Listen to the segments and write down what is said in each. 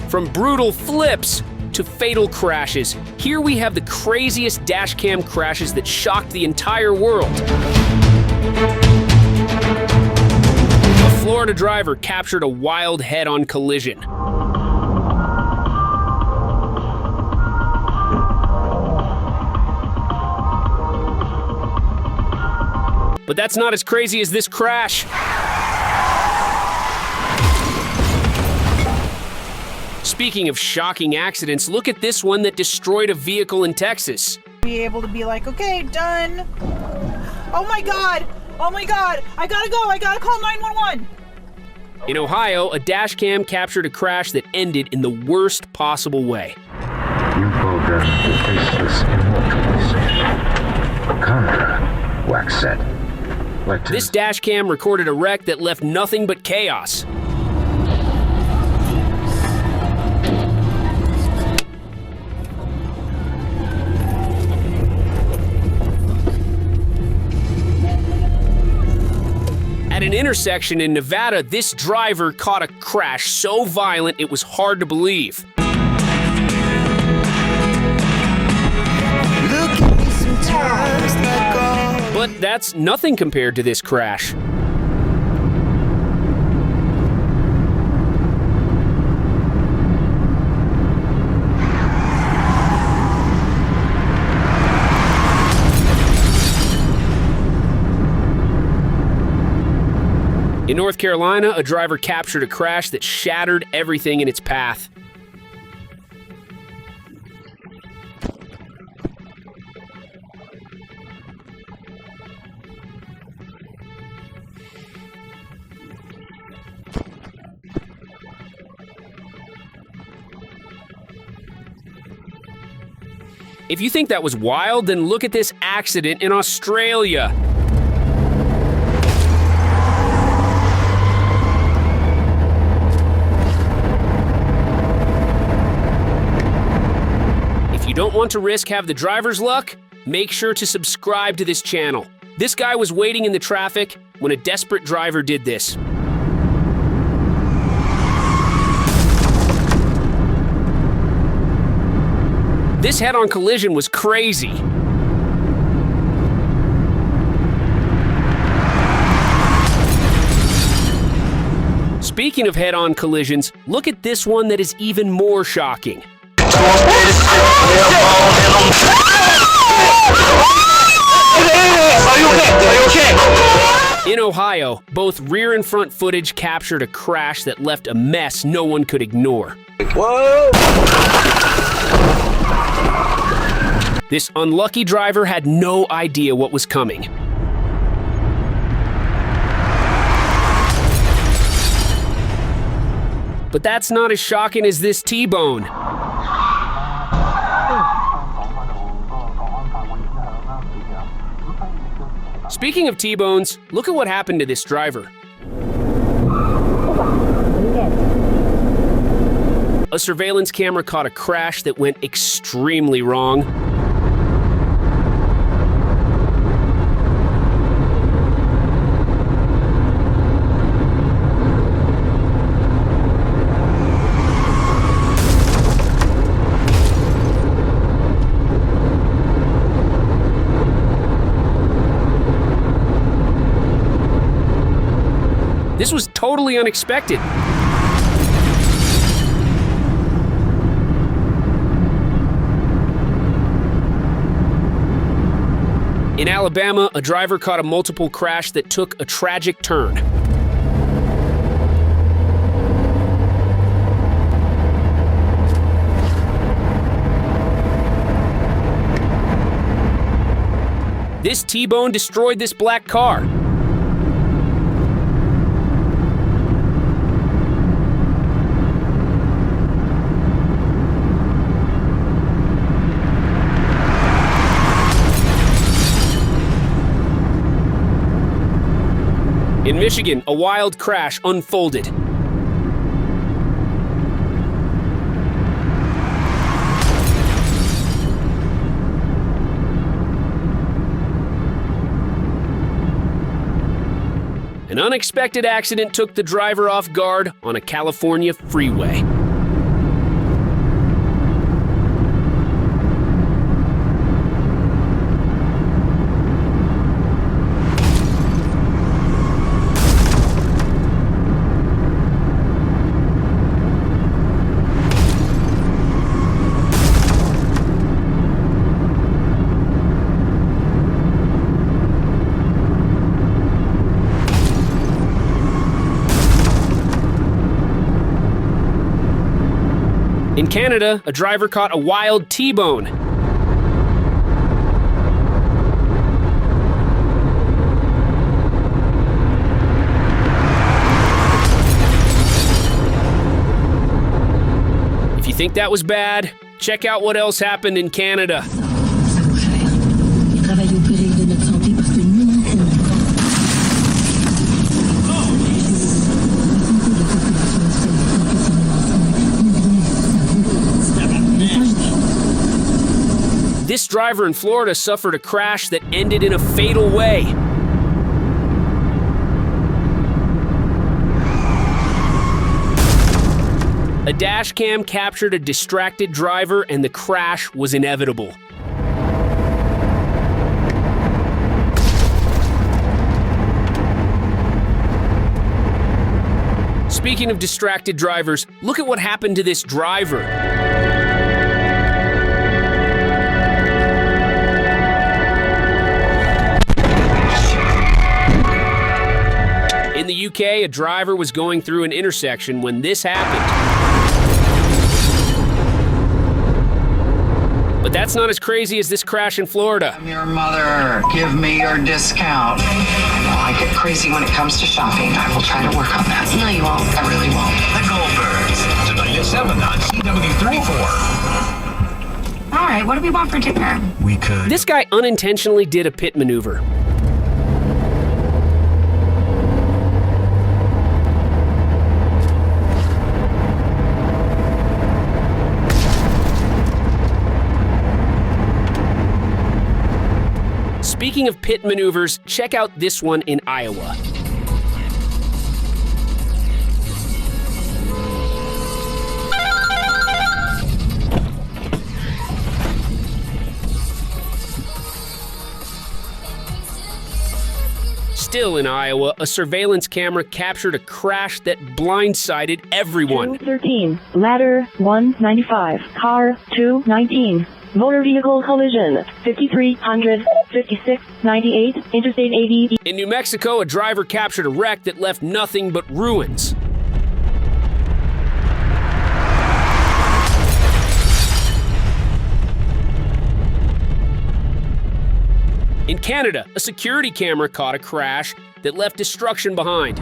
From brutal flips to fatal crashes, here we have the craziest dashcam crashes that shocked the entire world. A Florida driver captured a wild head-on collision. But that's not as crazy as this crash. Speaking of shocking accidents, look at this one that destroyed a vehicle in Texas. Be able to be like, okay, done. Oh my God, I gotta go, I gotta call 911. In Ohio, a dashcam captured a crash that ended in the worst possible way. You program the faceless immortalization. Contra, Wax said. This dashcam recorded a wreck that left nothing but chaos. At an intersection in Nevada, this driver caught a crash so violent it was hard to believe. But that's nothing compared to this crash. In North Carolina, a driver captured a crash that shattered everything in its path. If you think that was wild, then look at this accident in Australia. If you don't want to risk have the driver's luck, make sure to subscribe to this channel. This guy was waiting in the traffic when a desperate driver did this. This head-on collision was crazy. Speaking of head-on collisions, look at this one that is even more shocking. In Ohio, both rear and front footage captured a crash that left a mess no one could ignore. Whoa! This unlucky driver had no idea what was coming. But that's not as shocking as this T-bone. Speaking of T-bones, look at what happened to this driver. A surveillance camera caught a crash that went extremely wrong. This was totally unexpected. In Alabama, a driver caught a multiple crash that took a tragic turn. This T-bone destroyed this black car. In Michigan, a wild crash unfolded. An unexpected accident took the driver off guard on a California freeway. In Canada, a driver caught a wild T-bone. If you think that was bad, check out what else happened in Canada. This driver in Florida suffered a crash that ended in a fatal way. A dash cam captured a distracted driver and the crash was inevitable. Speaking of distracted drivers, look at what happened to this driver. In the UK, a driver was going through an intersection when this happened. But that's not as crazy as this crash in Florida. I'm your mother. Give me your discount. I know I get crazy when it comes to shopping. I will try to work on that. No, you won't. I really won't. The Goldbergs, tonight at 7 on CW34. All right, what do we want for dinner? We could. This guy unintentionally did a pit maneuver. Speaking of pit maneuvers, check out this one in Iowa. Still in Iowa, a surveillance camera captured a crash that blindsided everyone. 213, ladder 195, car 219. Motor vehicle collision, 5300, 5698, Interstate 80. In New Mexico, a driver captured a wreck that left nothing but ruins. In Canada, a security camera caught a crash that left destruction behind.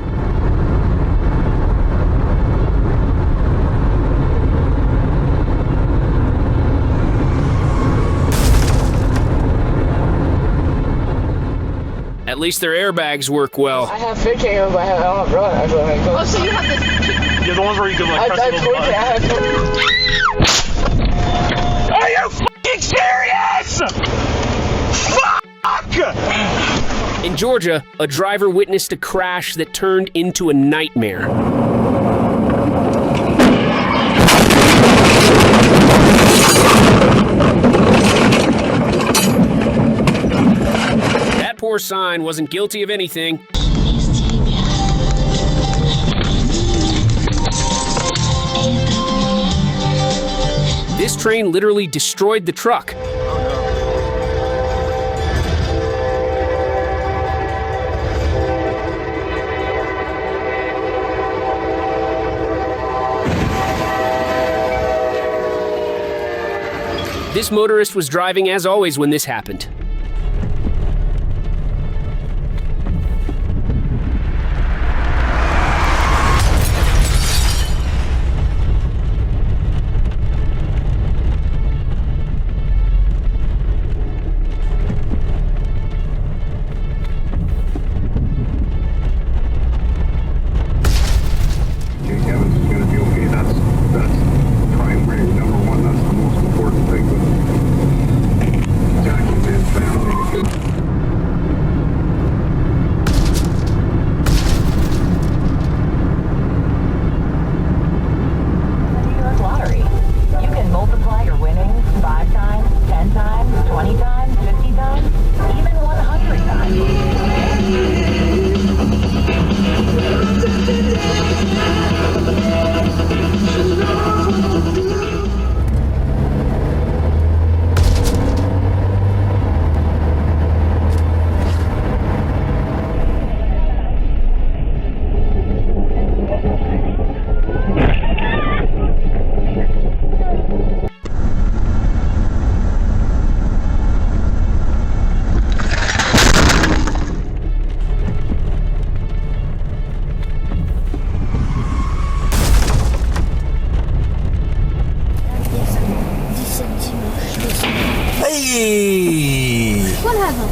At least their airbags work well. I have 15 of them, but I don't have run. Oh, so you have this? You're the ones where you can like press a little button. Are you fucking serious? Fuck! In Georgia, a driver witnessed a crash that turned into a nightmare. That poor sign wasn't guilty of anything. This train literally destroyed the truck. This motorist was driving as always when this happened. Primary number one, that's the most important thing. But document What happened?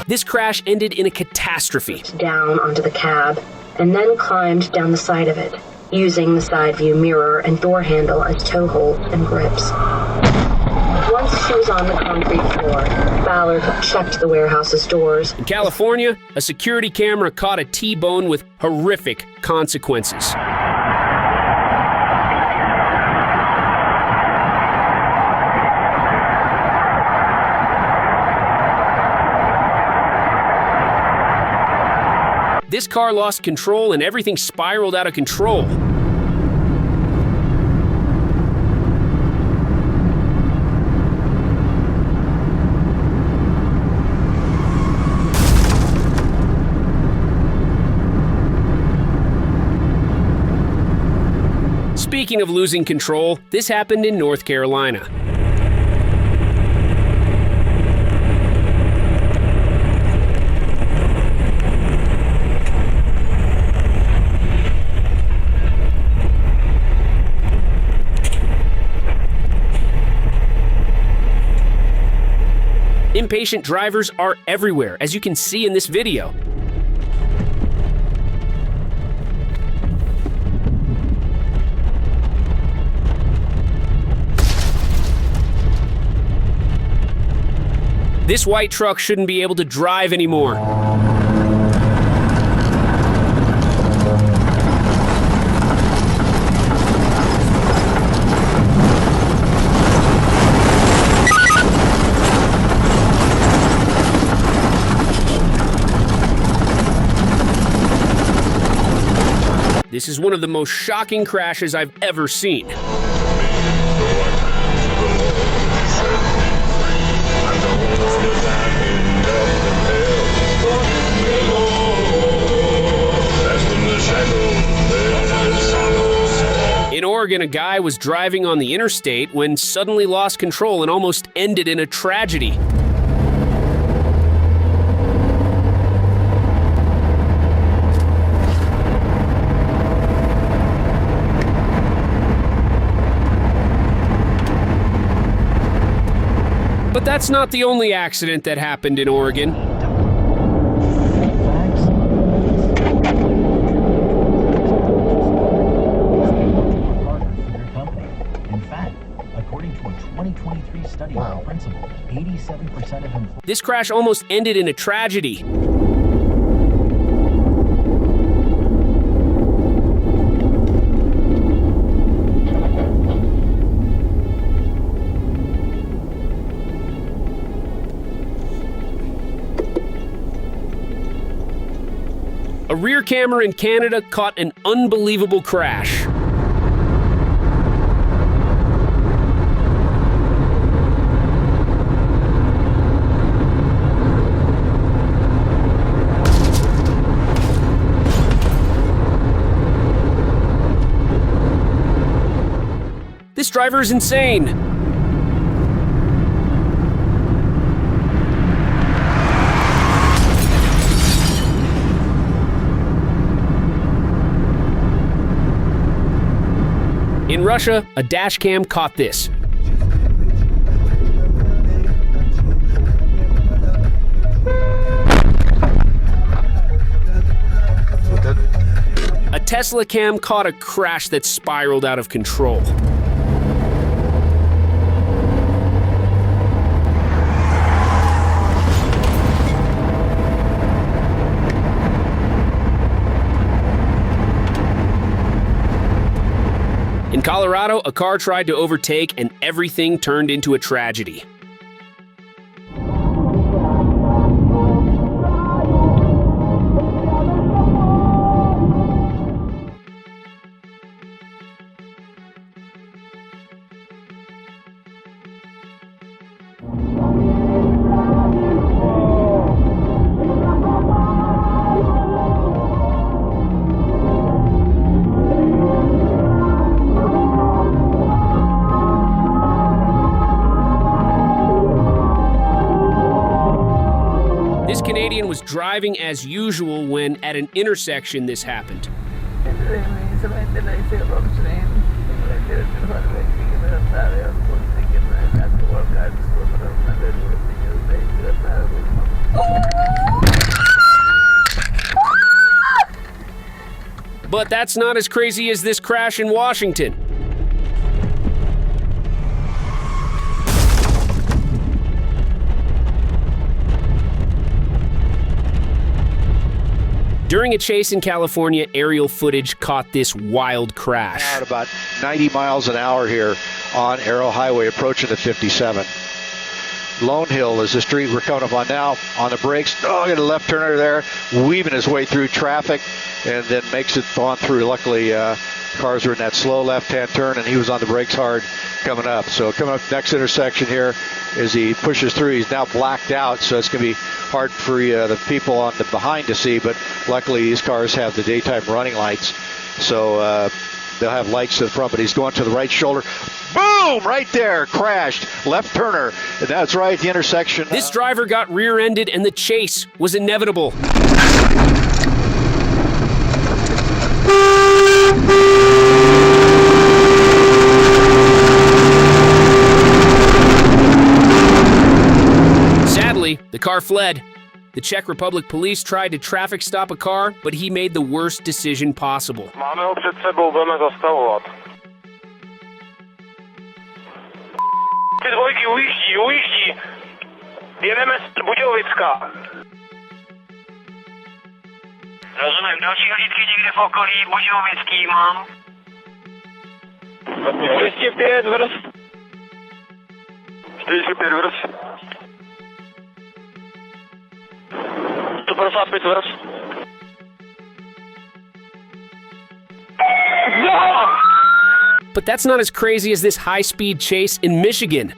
This crash ended in a catastrophe. Down onto the cab, and then climbed down the side of it, using the side view mirror and door handle as toe holds and grips. Once she was on the concrete floor, Ballard checked the warehouse's doors. In California, a security camera caught a T-bone with horrific consequences. This car lost control and everything spiraled out of control. Speaking of losing control, this happened in North Carolina. Impatient drivers are everywhere, as you can see in this video. This white truck shouldn't be able to drive anymore. This is one of the most shocking crashes I've ever seen. In Oregon, a guy was driving on the interstate when suddenly lost control and almost ended in a tragedy. But that's not the only accident that happened in Oregon. This crash almost ended in a tragedy. A rear camera in Canada caught an unbelievable crash. This driver is insane. In Russia, a dashcam caught this. A Tesla cam caught a crash that spiraled out of control. In Colorado, a car tried to overtake and everything turned into a tragedy. Canadian was driving as usual when at an intersection this happened. But that's not as crazy as this crash in Washington. During a chase in California, aerial footage caught this wild crash. At about 90 miles an hour here on Arrow Highway, approaching the 57. Lone Hill is the street we're coming up on now. On the brakes, got a left turner there, weaving his way through traffic, and then makes it on through. Luckily, cars were in that slow left-hand turn, and he was on the brakes hard coming up. So coming up next intersection here, as he pushes through, he's now blacked out, so it's going to be hard for the people on the behind to see, but luckily these cars have the daytime running lights, so they'll have lights to the front, but he's going to the right shoulder. Boom! Right there, crashed, left turner, and that's right, the intersection. This driver got rear-ended and the chase was inevitable. Sadly, the car fled. The Czech Republic police tried to traffic stop a car, but he made the worst decision possible. Máme ho před sebou, budeme zastavovat. Ty dvojky ujíždí. Jedeme z Budějovicka. Rozumím, další hlídky někde v okolí Budějovický mám. 205 vrz. 45 vrz. 155 vrz. No! But that's not as crazy as this high-speed chase in Michigan.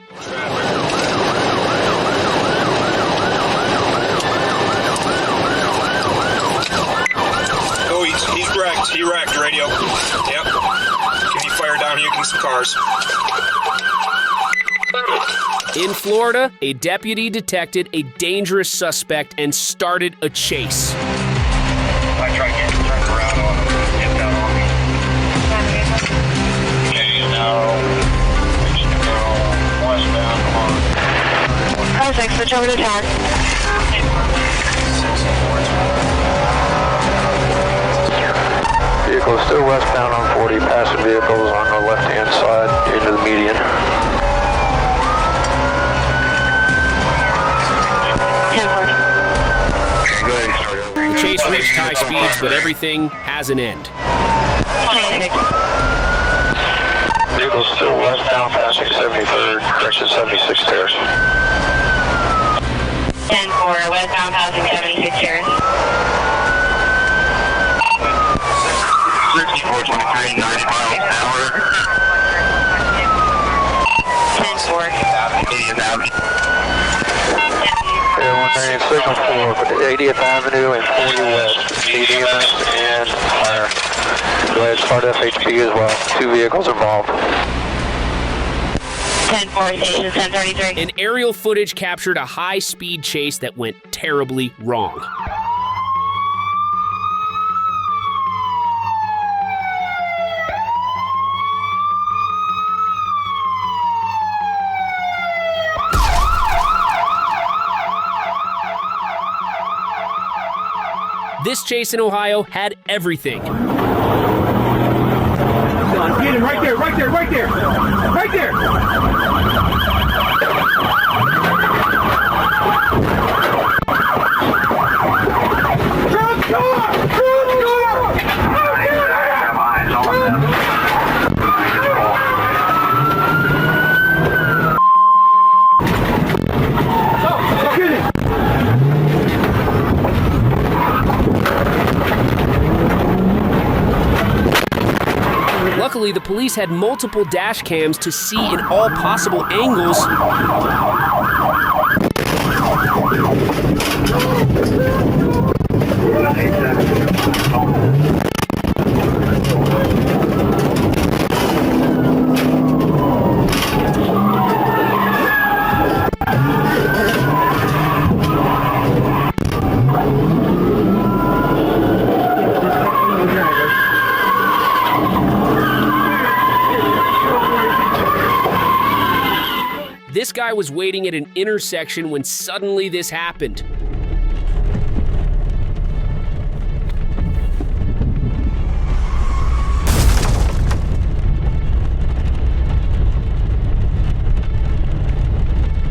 Oh, he's wrecked. He wrecked, radio. Yep. Give me fire down here, some cars. In Florida, a deputy detected a dangerous suspect and started a chase. I tried getting turned around on him. Get down on me. Okay, now we need to go westbound on. Car 6, switch over to 10. Vehicle still westbound on 40, passing vehicles on the left-hand side into the median. The chase reached high speeds, but everything has an end. Vehicle still westbound, passing 73rd, direction 76 stairs. 10-4, westbound, passing 76 stairs. 6423, 90 miles an hour. 10-4. Median Avenue. And 1 signal for 80th Avenue and 40 West. EMS and fire. Go ahead, start FHP as well. 2 vehicles involved. 10-4, station 1033. An aerial footage captured a high-speed chase that went terribly wrong. This chase in Ohio had everything. Get him right there, right there, right there! Right there! Drop car! Drop car! Get it! Luckily, the police had multiple dash cams to see in all possible angles. was waiting at an intersection when suddenly this happened.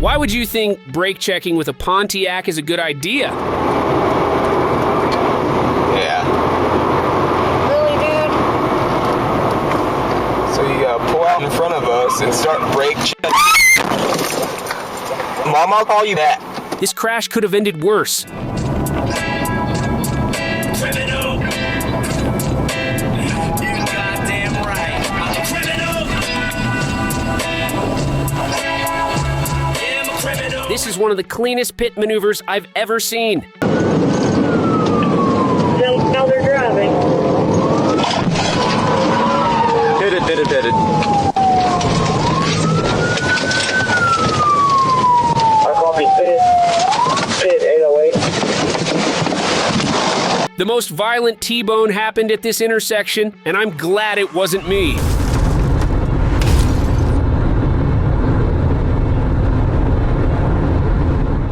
Why would you think brake checking with a Pontiac is a good idea? Yeah. Really, dude? So you gotta pull out in front of us and start brake checking. Mom, I'll call you back. This crash could have ended worse. Criminal! You goddamn right. I'm a criminal! Yeah, I'm a criminal! This is one of the cleanest pit maneuvers I've ever seen. Now they're driving. Did it. I copy pit 808. The most violent T-bone happened at this intersection, and I'm glad it wasn't me.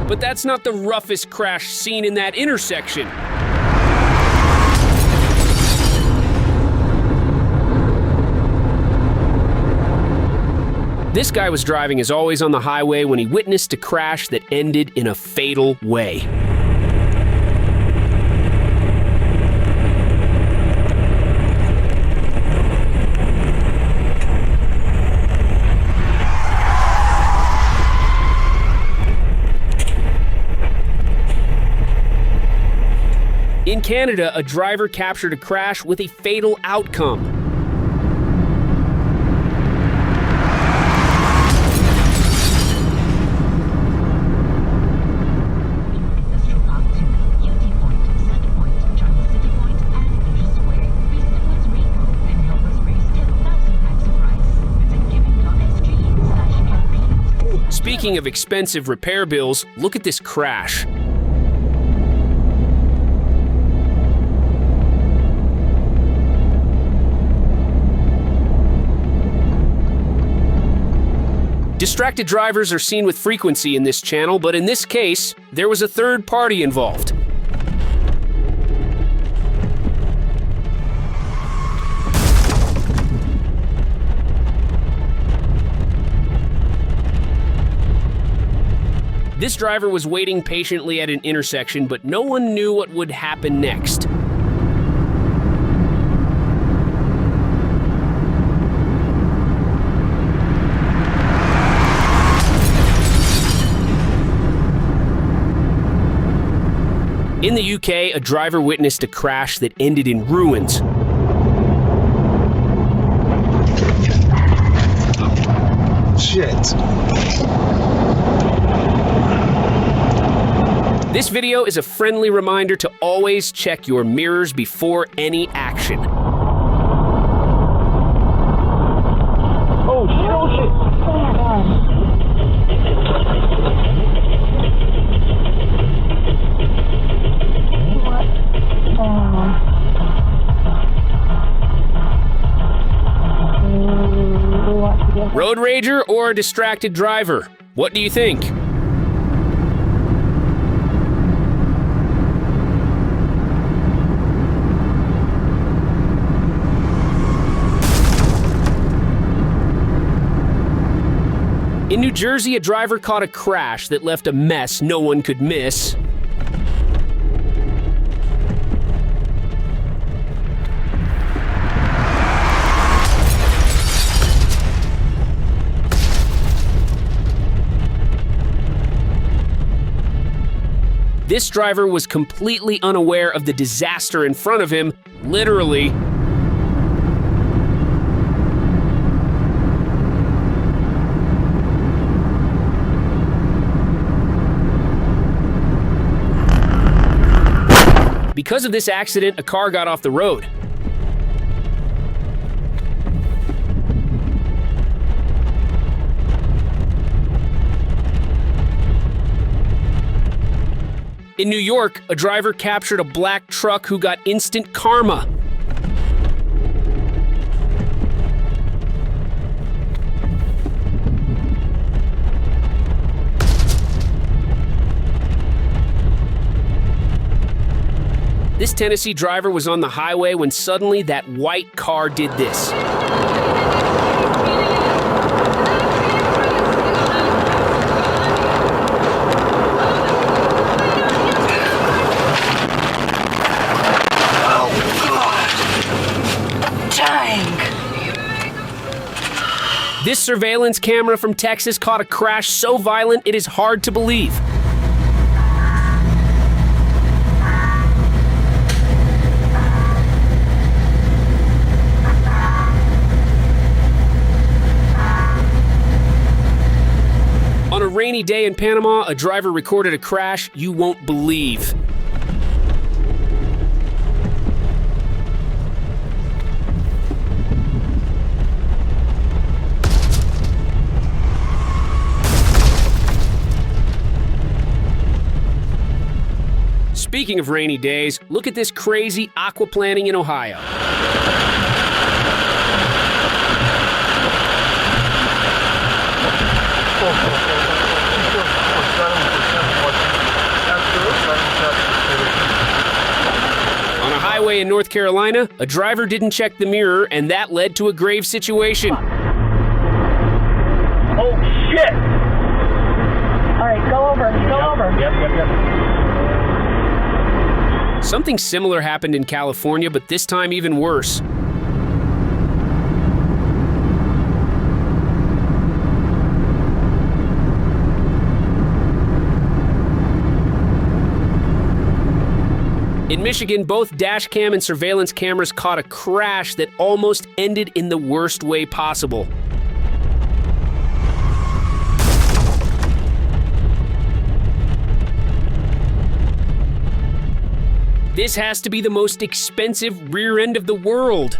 But that's not the roughest crash seen in that intersection. This guy was driving as always on the highway when he witnessed a crash that ended in a fatal way. In Canada, a driver captured a crash with a fatal outcome. Speaking of expensive repair bills, look at this crash. Distracted drivers are seen with frequency in this channel, but in this case, there was a third party involved. This driver was waiting patiently at an intersection, but no one knew what would happen next. In the UK, a driver witnessed a crash that ended in ruins. Shit. This video is a friendly reminder to always check your mirrors before any action. Oh shit. Oh my god. Road rager or a distracted driver? What do you think? In New Jersey, a driver caught a crash that left a mess no one could miss. This driver was completely unaware of the disaster in front of him, literally. Because of this accident, a car got off the road. In New York, a driver captured a black truck who got instant karma. This Tennessee driver was on the highway when suddenly that white car did this. This surveillance camera from Texas caught a crash so violent it is hard to believe. On a rainy day in Panama, a driver recorded a crash you won't believe. Speaking of rainy days, look at this crazy aquaplaning in Ohio. On a highway in North Carolina, a driver didn't check the mirror, and that led to a grave situation. Oh, shit! All right, go over. Yep. Something similar happened in California, but this time even worse. In Michigan, both dashcam and surveillance cameras caught a crash that almost ended in the worst way possible. This has to be the most expensive rear end of the world.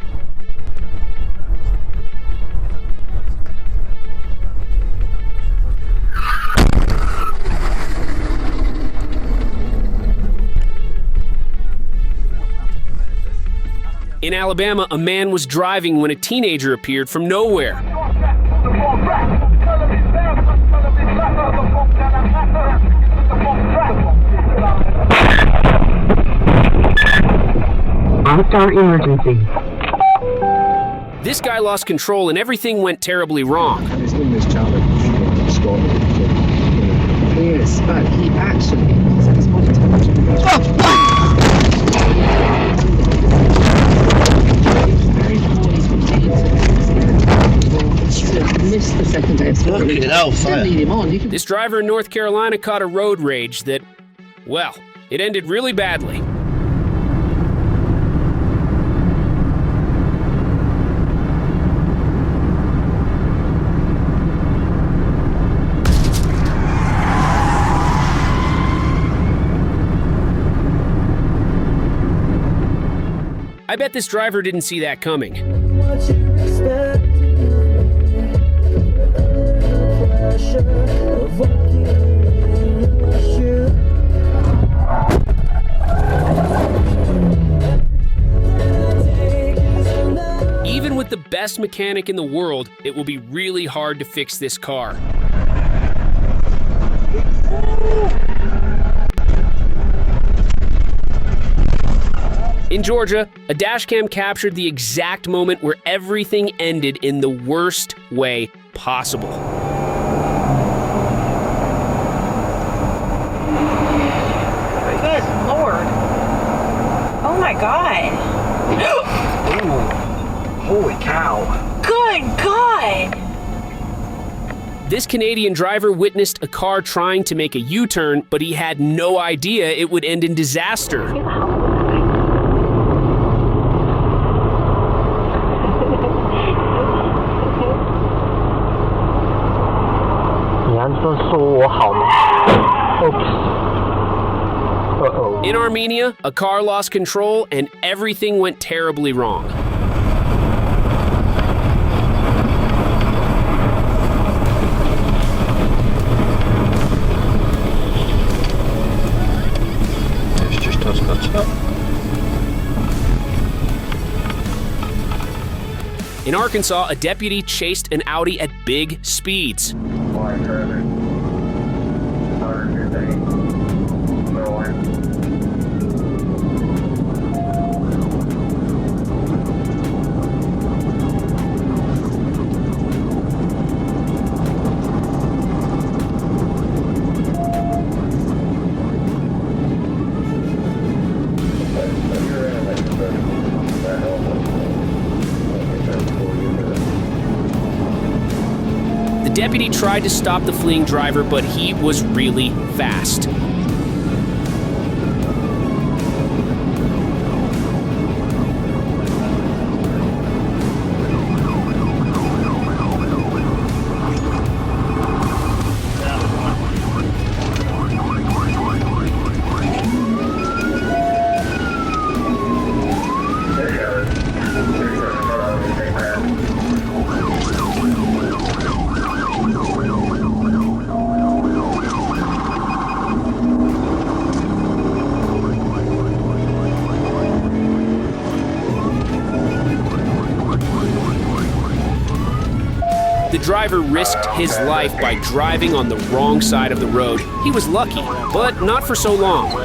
In Alabama, a man was driving when a teenager appeared from nowhere. Start emergency. This guy lost control and everything went terribly wrong. Yes, but he actually set his body missed the second day. This driver in North Carolina caught a road rage that, well, it ended really badly. I bet this driver didn't see that coming. Even with the best mechanic in the world, it will be really hard to fix this car. In Georgia, a dashcam captured the exact moment where everything ended in the worst way possible. Good Lord. Oh my God. Ooh. Holy cow. Good God. This Canadian driver witnessed a car trying to make a U-turn, but he had no idea it would end in disaster. In Armenia, a car lost control and everything went terribly wrong. In Arkansas, a deputy chased an Audi at big speeds. deputy tried to stop the fleeing driver, but he was really fast. The driver risked his life by driving on the wrong side of the road. He was lucky, but not for so long.